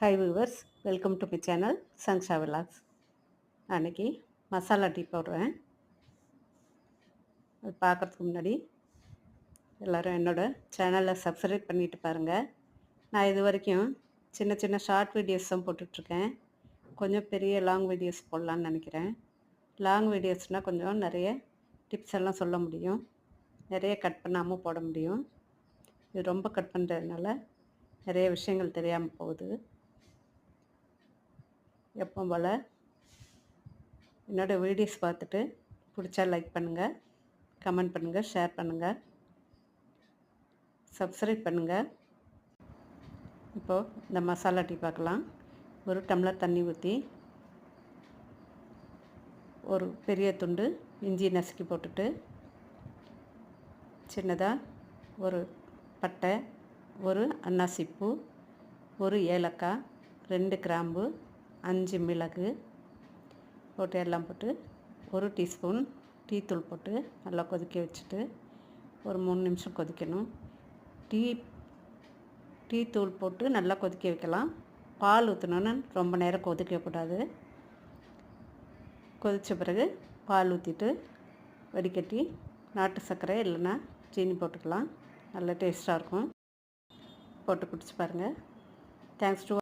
Hi viewers, welcome to my channel Sangsha vlogs. அன்றைக்கி masala tea போடுவேன். அது பார்க்குறதுக்கு முன்னாடி எல்லோரும் என்னோடய சேனலை சப்ஸ்கிரைப் பண்ணிவிட்டு பாருங்கள். நான் இது வரைக்கும் சின்ன சின்ன ஷார்ட் வீடியோஸ் தான் போட்டுட்ருக்கேன். கொஞ்சம் பெரிய லாங் வீடியோஸ் போடலான்னு நினைக்கிறேன். லாங் வீடியோஸ்னால் கொஞ்சம் நிறைய டிப்ஸ் எல்லாம் சொல்ல முடியும், நிறைய கட் பண்ணாமல் போட முடியும். இது ரொம்ப கட் பண்ணுறதுனால நிறைய விஷயங்கள் தெரியாமல் போகுது. எப்போ போல் என்னோடய வீடியோஸ் பார்த்துட்டு பிடிச்சா லைக் பண்ணுங்கள், கமெண்ட் பண்ணுங்கள், ஷேர் பண்ணுங்கள், சப்ஸ்கிரைப் பண்ணுங்கள். இப்போது இந்த மசாலா டீ பார்க்கலாம். ஒரு டம்ளர் தண்ணி ஊற்றி ஒரு பெரிய துண்டு இஞ்சி நசுக்கி போட்டுட்டு, சின்னதாக ஒரு பட்டை, ஒரு அன்னாசிப்பூ, ஒரு ஏலக்காய், 2 கிராம்பு, 5 மிளகு போட்டு எல்லாம் போட்டு ஒரு டீஸ்பூன் டீத்தூள் போட்டு நல்லா கொதிக்க வச்சுட்டு ஒரு 3 நிமிஷம் கொதிக்கணும். டீத்தூள் போட்டு நல்லா கொதிக்க வைக்கலாம். பால் ஊற்றணுன்னு ரொம்ப நேரம் கொதிக்கக்கூடாது. கொதித்த பிறகு பால் ஊற்றிட்டு வடிகட்டி நாட்டு சர்க்கரை இல்லைன்னா சீனி போட்டுக்கலாம். நல்லா டேஸ்ட்டாக இருக்கும். போட்டு குடிச்சு பாருங்கள். Thanks to